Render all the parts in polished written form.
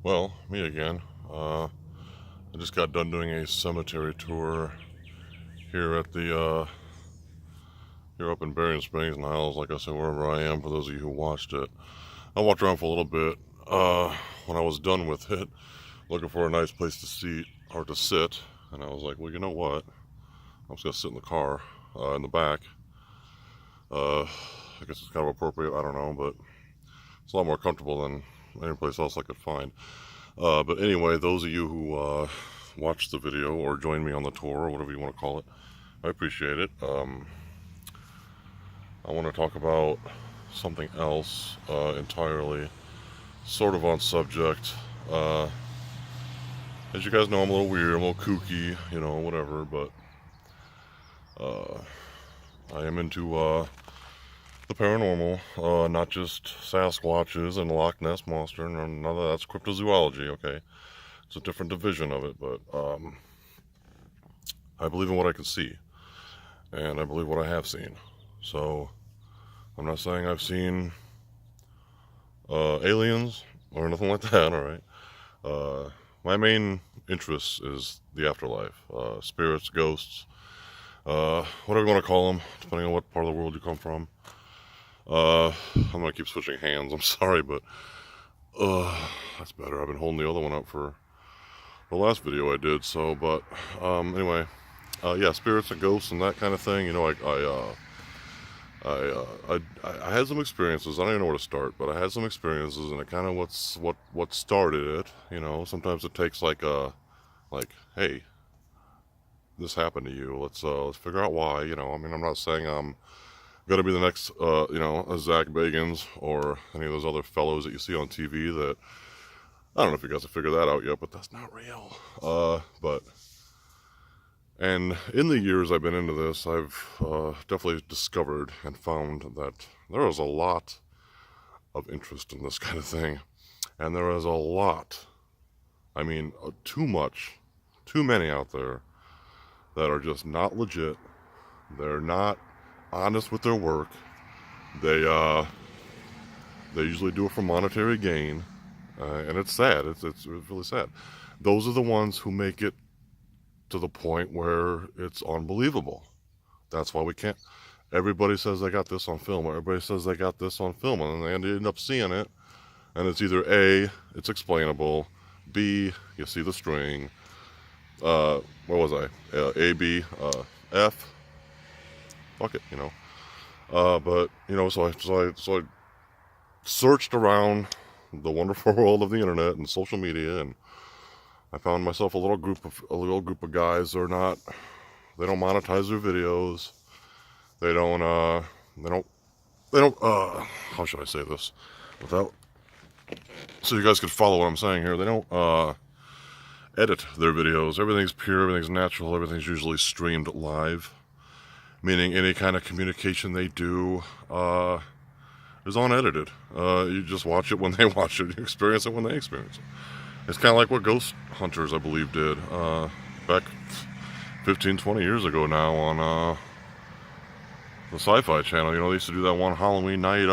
Well, me again. I just got done doing a cemetery tour here at here up in Berrien Springs, Niles. Like I said, wherever I am, for those of you who watched it, I walked around for a little bit. When I was done with it, looking for a nice place to sit, and I was like, well, you know what? I'm just gonna sit in the car, in the back. I guess it's kind of appropriate. I don't know, but it's a lot more comfortable than any place else I could find. But anyway, those of you who watched the video or joined me on the tour or whatever you want to call it, I appreciate it. I want to talk about something else entirely, sort of on subject. Uh, as you guys know, I'm a little weird, I'm a little kooky, whatever, but uh, I am into the paranormal, not just Sasquatches and Loch Ness Monster, and none of that's cryptozoology, okay? It's a different division of it, but I believe in what I can see, and I believe what I have seen. So, I'm not saying I've seen aliens or anything like that, alright? My main interest is the afterlife, spirits, ghosts, whatever you want to call them, depending on what part of the world you come from. I'm gonna keep switching hands, I'm sorry, but that's better. I've been holding the other one up for the last video I did, so, but anyway, yeah, spirits and ghosts and that kind of thing. I had some experiences. I don't even know where to start, but I had some experiences, and it kind of what started it. Sometimes it takes like, hey, this happened to you. Let's figure out why. I mean, I'm not saying I'm gonna be the next, a Zach Bagans or any of those other fellows that you see on TV. That I don't know if you guys have figured that out yet, but that's not real. And in the years I've been into this, I've definitely discovered and found that there is a lot of interest in this kind of thing. And there is a lot, I mean, too much, too many out there that are just not legit. They're not honest with their work. They usually do it for monetary gain. And it's sad. It's really sad. Those are the ones who make it to the point where it's unbelievable. That's why we can't. Everybody says they got this on film, or everybody says they got this on film, and then they end up seeing it, and it's either A, it's explainable, B, you see the string, where was I? A, B, F, fuck it, but, so I searched around the wonderful world of the internet and social media, and I found myself a little group of guys. They don't monetize their videos. They don't, how should I say this without, so you guys could follow what I'm saying here. They don't, edit their videos. Everything's pure, everything's natural, everything's usually streamed live. Meaning any kind of communication they do, is unedited. You just watch it when they watch it. You experience it when they experience it. It's kind of like what ghost hunters, I believe, did back 15, 20 years ago now on the Sci-Fi Channel. They used to do that one Halloween night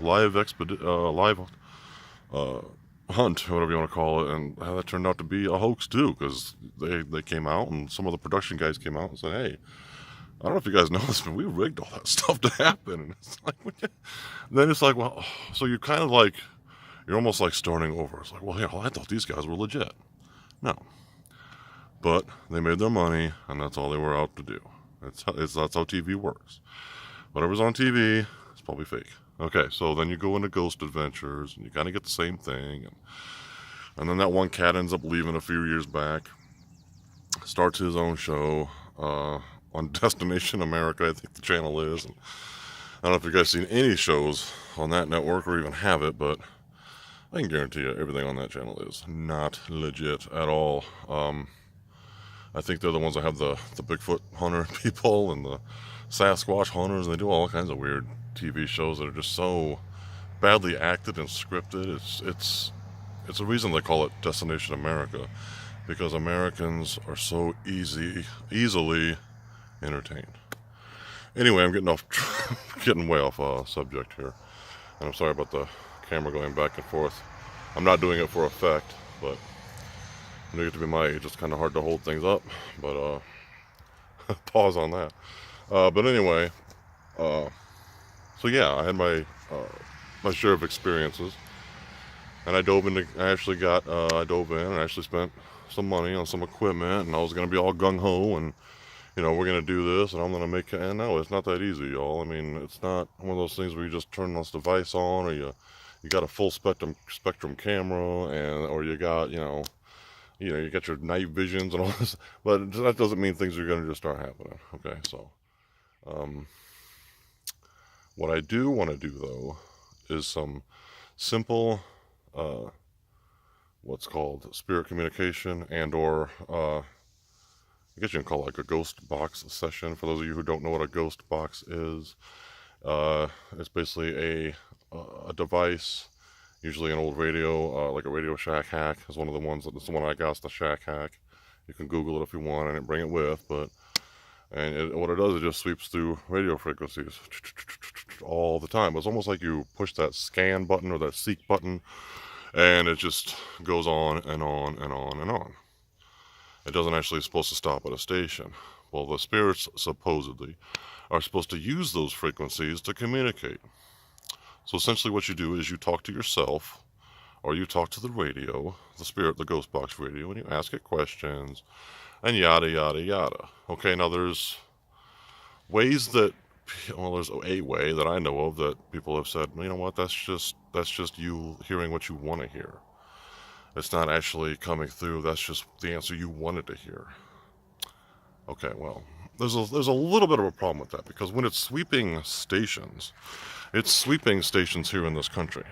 live hunt, whatever you want to call it, and that turned out to be a hoax too, because they came out, and some of the production guys came out and said, hey, I don't know if you guys know this, but we rigged all that stuff to happen. And it's like, then it's like, well, so you're kind of like, you're almost like starting over. It's like, well, yeah, I thought these guys were legit. No. But they made their money, and that's all they were out to do. That's how TV works. Whatever's on TV, it's probably fake. Okay, so then you go into Ghost Adventures, and you kind of get the same thing. And then that one cat ends up leaving a few years back, starts his own show on Destination America, I think the channel is. And I don't know if you guys seen any shows on that network or even have it, but I can guarantee you everything on that channel is not legit at all. I think they're the ones that have the Bigfoot hunter people and the Sasquatch hunters, and they do all kinds of weird TV shows that are just so badly acted and scripted. It's a reason they call it Destination America, because Americans are so easily entertained. Anyway, I'm getting way off subject here, and I'm sorry about the camera going back and forth. I'm not doing it for effect. But when you get to be my age, it's kind of hard to hold things up. But pause on that. But anyway, so yeah, I had my share of experiences, and I dove in and I actually spent some money on some equipment, and I was gonna be all gung ho and we're gonna do this, and I'm gonna make it. And no, it's not that easy, y'all. I mean, it's not one of those things where you just turn this device on, or you got a full spectrum camera, or you got you got your night visions and all this. But that doesn't mean things are gonna just start happening. Okay, so what I do want to do though is some simple what's called spirit communication or I guess you can call it like a ghost box session. For those of you who don't know what a ghost box is, it's basically a device, usually an old radio, like a Radio Shack hack is one of the ones. That's the one I got, it's the Shack hack. You can Google it if you want. I didn't bring it with, but what it does, it just sweeps through radio frequencies all the time. It's almost like you push that scan button or that seek button, and it just goes on and on and on and on. It doesn't actually supposed to stop at a station. Well, the spirits supposedly are supposed to use those frequencies to communicate. So essentially what you do is you talk to yourself, or you talk to the radio, the spirit, the ghost box radio, and you ask it questions, and yada, yada, yada. Okay, now there's ways that, there's a way that I know of that people have said, you know what, that's just you hearing what you want to hear. It's not actually coming through. That's just the answer you wanted to hear. Okay, well, there's a little bit of a problem with that, because when it's sweeping stations here in this country.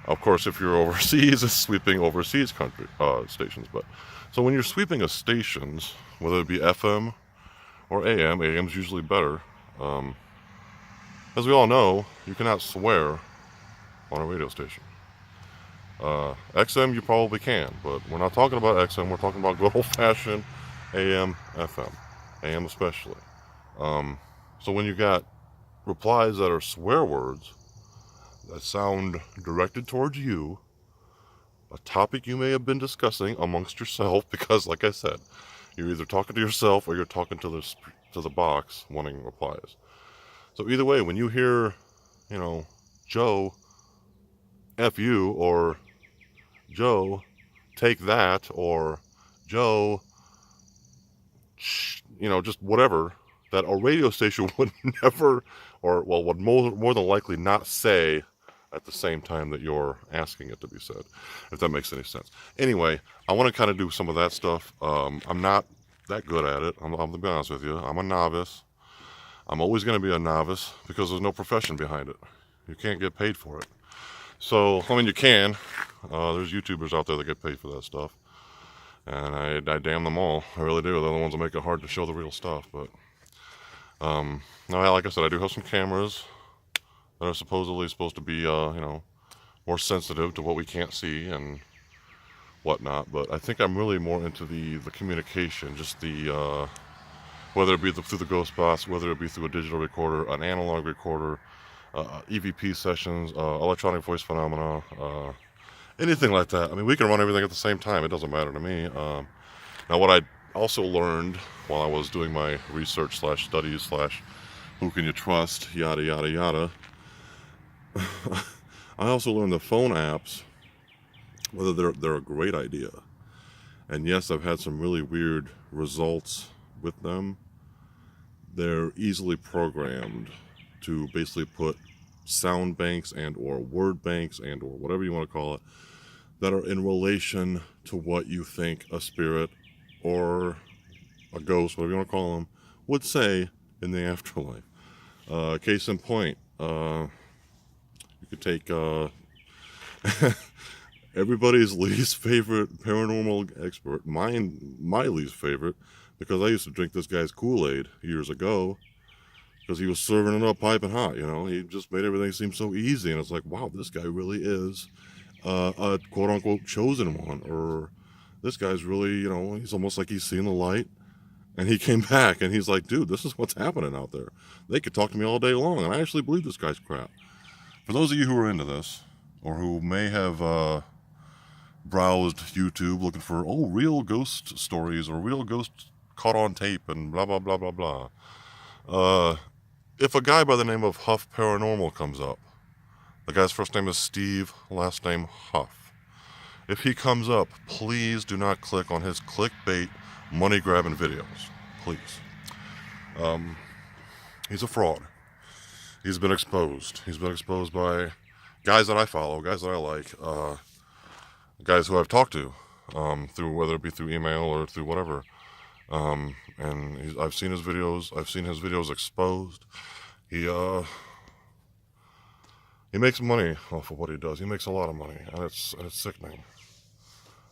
Of course, if you're overseas, it's sweeping overseas country stations. But so when you're sweeping a stations, whether it be FM or AM, AM's usually better. As we all know, you cannot swear on a radio station. XM you probably can, but we're not talking about XM. We're talking about good old-fashioned AM, FM, AM especially. So when you got replies that are swear words that sound directed towards you, a topic you may have been discussing amongst yourself, because like I said, you're either talking to yourself or you're talking to the box wanting replies. So either way, when you hear, Joe, F you, or Joe, take that, or Joe, just whatever, that a radio station would never, would more than likely not say at the same time that you're asking it to be said, if that makes any sense. Anyway, I want to kind of do some of that stuff. I'm not that good at it. I'm going to be honest with you. I'm a novice. I'm always going to be a novice because there's no profession behind it. You can't get paid for it. So, I mean, you can. There's YouTubers out there that get paid for that stuff. And I damn them all. I really do. They're the ones that make it hard to show the real stuff. But, like I said, I do have some cameras that are supposed to be, more sensitive to what we can't see and whatnot. But I think I'm really more into the communication, just the, whether it be through the ghost box, whether it be through a digital recorder, an analog recorder, EVP sessions, electronic voice phenomena, anything like that. I mean, we can run everything at the same time. It doesn't matter to me. Now, what I also learned while I was doing my research / studies / who can you trust, yada, yada, yada, I also learned the phone apps, whether they're a great idea. And yes, I've had some really weird results with them. They're easily programmed to basically put sound banks and or word banks and or whatever you want to call it that are in relation to what you think a spirit or a ghost, whatever you want to call them, would say in the afterlife. Case in point, you could take everybody's least favorite paranormal expert, my least favorite, because I used to drink this guy's Kool-Aid years ago, because he was serving it up piping hot, He just made everything seem so easy, and it's like, wow, this guy really is a quote-unquote chosen one, or this guy's really, he's almost like he's seen the light, and he came back, and he's like, dude, this is what's happening out there. They could talk to me all day long, and I actually believe this guy's crap. For those of you who are into this, or who may have browsed YouTube looking for, real ghost stories or real ghosts caught on tape and blah, blah, blah, blah, blah. If a guy by the name of Huff Paranormal comes up, the guy's first name is Steve, last name Huff. If he comes up, please do not click on his clickbait money-grabbing videos. Please. He's a fraud. He's been exposed. He's been exposed by guys that I follow, guys that I like, guys who I've talked to, through whether it be through email or through whatever. And I've seen his videos. I've seen his videos exposed. He makes money off of what he does. He makes a lot of money, and it's sickening.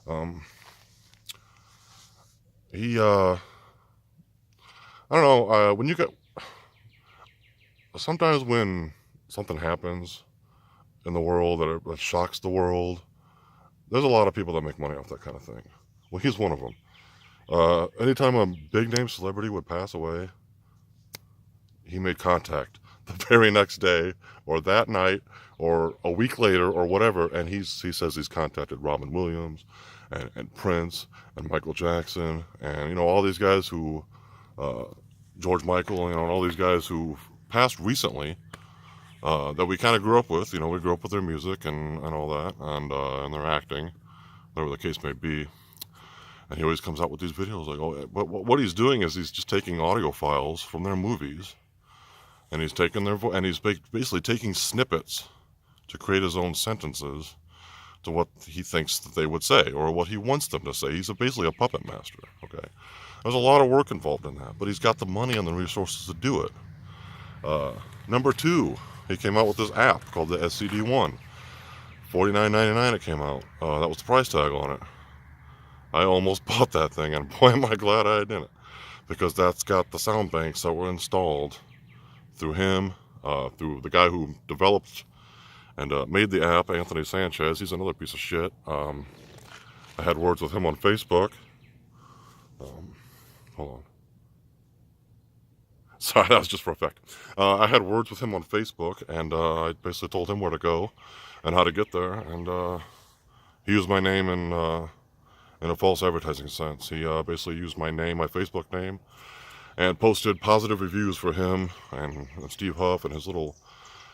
I don't know, when you get, sometimes when something happens in the world that shocks the world, there's a lot of people that make money off that kind of thing. Well, he's one of them. Anytime a big name celebrity would pass away, he made contact the very next day or that night or a week later or whatever, and he says he's contacted Robin Williams and Prince and Michael Jackson and all these guys who George Michael, and all these guys who passed recently, that we kind of grew up with. We grew up with their music and all that, and their acting, whatever the case may be. And he always comes out with these videos like, but what he's doing is he's just taking audio files from their movies, and he's taking and he's basically taking snippets to create his own sentences to what he thinks that they would say or what he wants them to say. He's basically a puppet master. Okay, there's a lot of work involved in that, but he's got the money and the resources to do it. Number two, he came out with this app called the SCD-1. $49.99 it came out. That was the price tag on it. I almost bought that thing, and boy am I glad I didn't, because that's got the sound banks that were installed through him, through the guy who developed and made the app, Anthony Sanchez. He's another piece of shit. I had words with him on Facebook. Hold on. Sorry, that was just for effect. I had words with him on Facebook, and I basically told him where to go and how to get there, and he used my name in a false advertising sense. He basically used my name, my Facebook name, and posted positive reviews for him and Steve Huff and his little,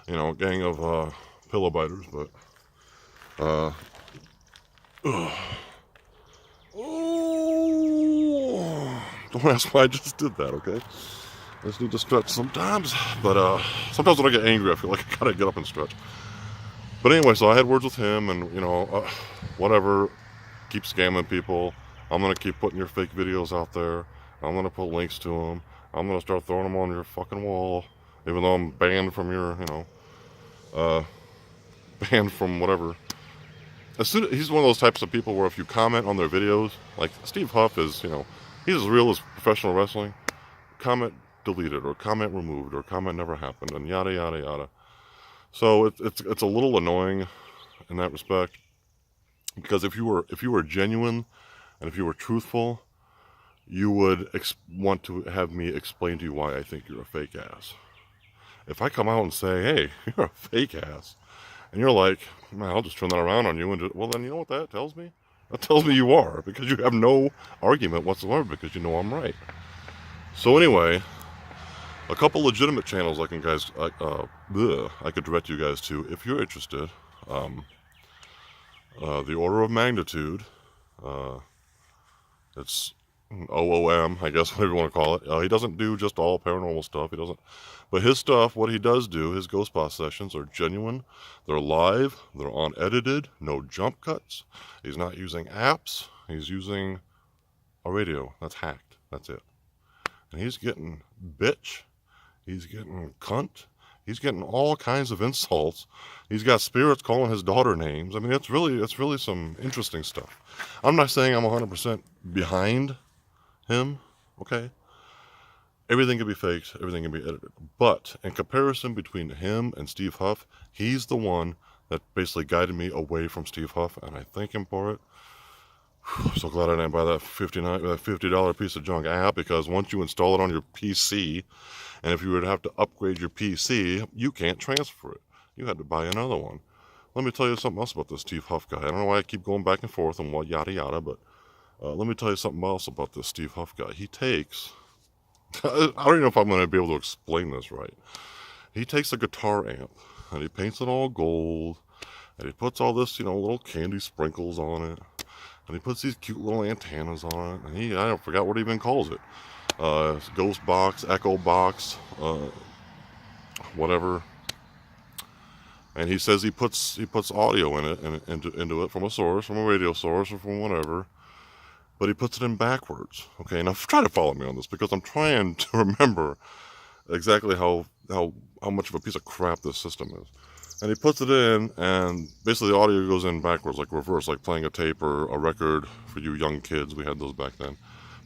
gang of pillow biters. But don't ask why I just did that, okay? I just need to stretch sometimes, but sometimes when I get angry, I feel like I gotta get up and stretch. But anyway, so I had words with him, and whatever, keep scamming people. I'm gonna keep putting your fake videos out there. I'm gonna put links to them. I'm gonna start throwing them on your fucking wall, even though I'm banned from your, banned from whatever. He's one of those types of people where if you comment on their videos, like Steve Huff is, he's as real as professional wrestling. Comment deleted, or comment removed, or comment never happened, and yada yada yada. So it's a little annoying in that respect, because if you were genuine and if you were truthful, you would want to have me explain to you why I think you're a fake ass. If I come out and say, hey, you're a fake ass, and you're like, man, I'll just turn that around on you, and well, then you know what that tells me? That tells me you are, because you have no argument whatsoever, because you know I'm right. So anyway, a couple legitimate channels I could direct you guys to if you're interested. The Order of Magnitude. It's OOM, I guess, whatever you want to call it. He doesn't do just all paranormal stuff. He doesn't. But his stuff, what he does do, his Ghostbusters sessions are genuine. They're live. They're unedited. No jump cuts. He's not using apps. He's using a radio. That's hacked. That's it. And he's getting bitch. He's getting cunt. He's getting all kinds of insults. He's got spirits calling his daughter names. I mean, it's really some interesting stuff. I'm not saying I'm 100% behind him, okay? Everything can be faked. Everything can be edited. But in comparison between him and Steve Huff, he's the one that basically guided me away from Steve Huff, and I thank him for it. I'm so glad I didn't buy that $50 piece of junk app, because once you install it on your PC, and if you would have to upgrade your PC, you can't transfer it. You had to buy another one. let me tell you something else about this Steve Huff guy. I don't know why I keep going back and forth and what yada yada, but let me tell you something else about this Steve Huff guy. He takes, I don't even know if I'm going to be able to explain this right. He takes a guitar amp and he paints it all gold, and he puts all this, little candy sprinkles on it, and he puts these cute little antennas on it, and I forgot what he even calls it. Ghost box, echo box, whatever. And he says he puts audio in it and into it from a source, from a radio source, or from whatever. But he puts it in backwards. Okay, now try to follow me on this, because I'm trying to remember exactly how much of a piece of crap this system is. And he puts it in, and basically the audio goes in backwards, like reverse, like playing a tape or a record for you young kids. We had those back then.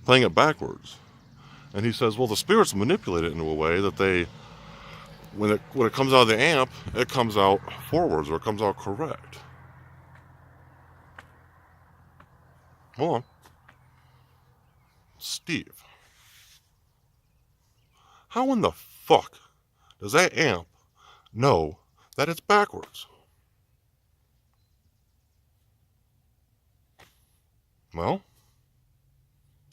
Playing it backwards. And he says, well, the spirits manipulate it in a way that they, when it comes out of the amp, it comes out forwards, or it comes out correct. Hold on. Steve, how in the fuck does that amp know that it's backwards? Well,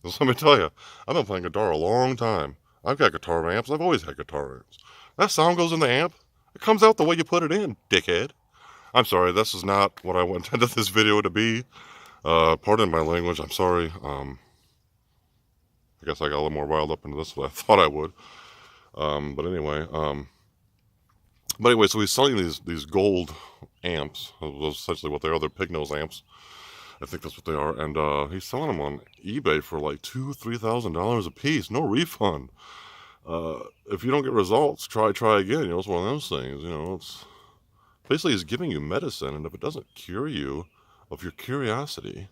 just let me tell you, I've been playing guitar a long time. I've got guitar amps. I've always had guitar amps. That sound goes in the amp. It comes out the way you put it in, dickhead. I'm sorry, this is not what I intended this video to be. Pardon my language, I'm sorry. I guess I got a little more riled up into this than I thought I would. But anyway, so he's selling these gold amps. Those essentially what they are. They're pig nose amps. I think that's what they are. And he's selling them on eBay for like $2,000-$3,000 a piece. No refund. If you don't get results, try again. It's one of those things. It's basically he's giving you medicine, and if it doesn't cure you of your curiosity,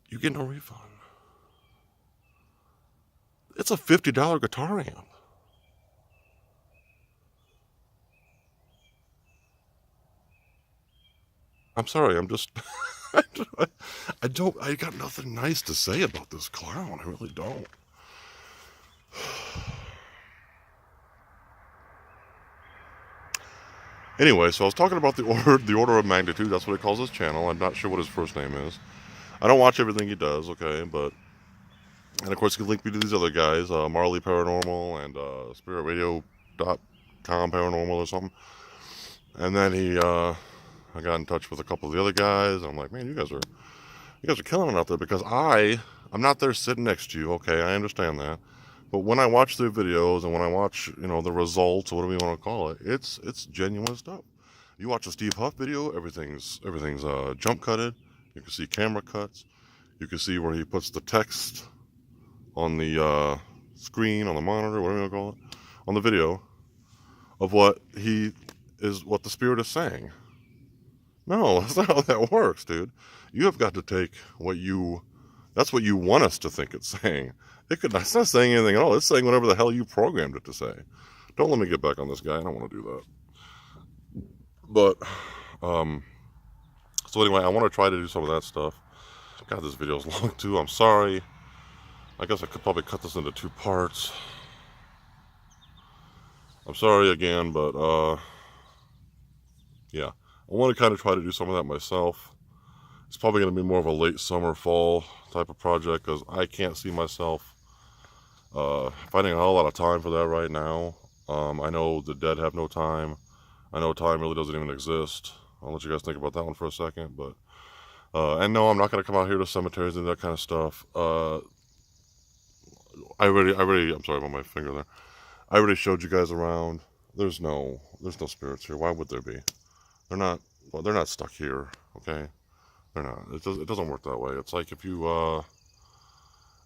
you get no refund. It's a $50 guitar amp. I'm sorry, I'm just, I got nothing nice to say about this clown. I really don't. Anyway, so I was talking about the order of magnitude. That's what he calls his channel. I'm not sure what his first name is. I don't watch everything he does, okay, but, and of course he can link me to these other guys, Marley Paranormal and SpiritRadio.com Paranormal or something. And then I got in touch with a couple of the other guys, and I'm like, man, you guys are killing it out there, because I'm not there sitting next to you, okay, I understand that. But when I watch their videos and when I watch, the results, or whatever you want to call it, it's genuine stuff. You watch a Steve Huff video, everything's jump cutted. You can see camera cuts. You can see where he puts the text on the screen, on the monitor, whatever you want to call it, on the video, of what the spirit is saying. No, that's not how that works, dude. You have got to take that's what you want us to think it's saying. It's not saying anything at all. It's saying whatever the hell you programmed it to say. Don't let me get back on this guy. I don't want to do that. But, so anyway, I want to try to do some of that stuff. God, this video's long too. I'm sorry. I guess I could probably cut this into 2 parts. I'm sorry again, but, yeah. I want to kind of try to do some of that myself. It's probably going to be more of a late summer, fall type of project, because I can't see myself finding a whole lot of time for that right now. I know the dead have no time. I know time really doesn't even exist. I'll let you guys think about that one for a second. But and no, I'm not going to come out here to cemeteries and that kind of stuff. I'm sorry about my finger there. I already showed you guys around. There's no spirits here. Why would there be? They're not stuck here, okay? They're not. It doesn't work that way. It's like if you,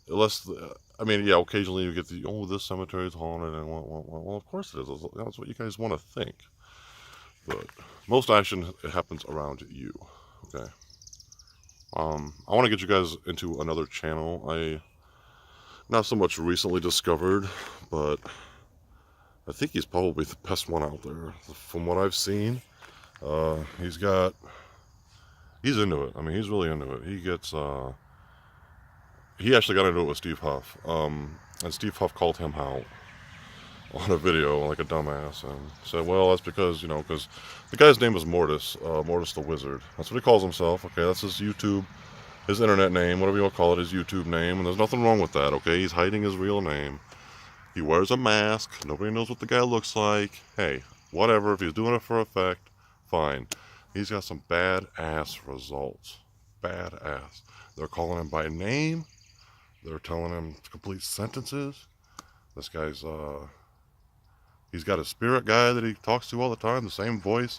occasionally you get this cemetery is haunted, and well, of course it is. That's what you guys want to think. But most action happens around you, okay? I want to get you guys into another channel. I not so much recently discovered, but I think he's probably the best one out there from what I've seen. He's into it. I mean, he's really into it. He actually got into it with Steve Huff. And Steve Huff called him out. on a video like a dumbass and said, well, that's because, you know, because the guy's name is Mortis, Mortis the Wizard. That's what he calls himself. Okay, that's his YouTube, his internet name, whatever you want to call it, his YouTube name, and there's nothing wrong with that, okay? He's hiding his real name. He wears a mask. Nobody knows what the guy looks like. Hey, whatever. If he's doing it for effect, fine. He's got some badass results. Badass. They're calling him by name. They're telling him complete sentences. This guy's, he's got a spirit guy that he talks to all the time, the same voice.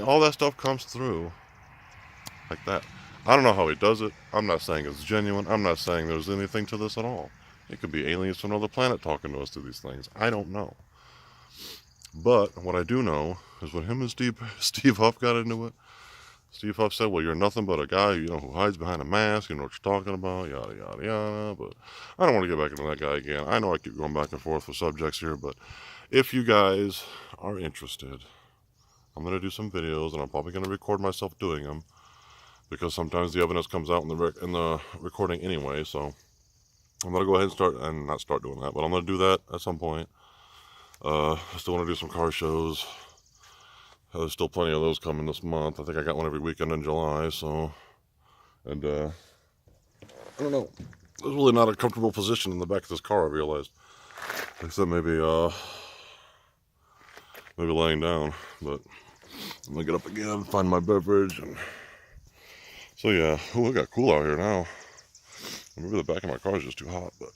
All that stuff comes through like that. I don't know how he does it. I'm not saying it's genuine. I'm not saying there's anything to this at all. It could be aliens from another planet talking to us through these things. I don't know. But what I do know is when him and Steve Huff got into it, Steve Huff said, well, you're nothing but a guy, you know, who hides behind a mask, you know what you're talking about, yada, yada, yada. But I don't want to get back into that guy again. I know I keep going back and forth with subjects here, but if you guys are interested, I'm going to do some videos, and I'm probably going to record myself doing them, because sometimes the evidence comes out in the recording anyway, so I'm going to go ahead and not start doing that, but I'm going to do that at some point. I still want to do some car shows. There's still plenty of those coming this month. I think I got one every weekend in July, so, and, I don't know. There's really not a comfortable position in the back of this car, I realized. Except maybe laying down, but I'm gonna get up again, find my beverage, and so yeah. Oh, it got cool out here now. Maybe the back of my car is just too hot, but,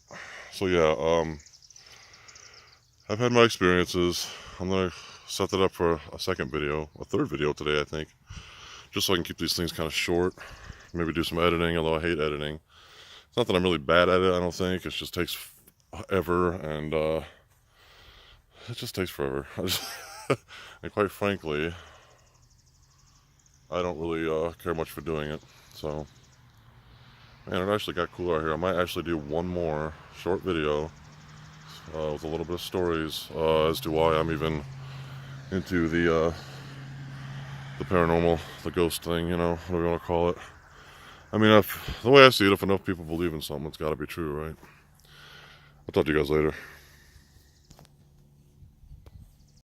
so yeah, I've had my experiences. I'm gonna set that up for a second video, a third video today, I think, just so I can keep these things kind of short. Maybe do some editing, although I hate editing. It's not that I'm really bad at it, I don't think. It just takes forever, and it just takes forever. And quite frankly, I don't really care much for doing it. So, man, it actually got cool out here. I might actually do one more short video with a little bit of stories as to why I'm even into the paranormal, the ghost thing, you know, whatever you want to call it. I mean, the way I see it, if enough people believe in something, it's got to be true, right? I'll talk to you guys later.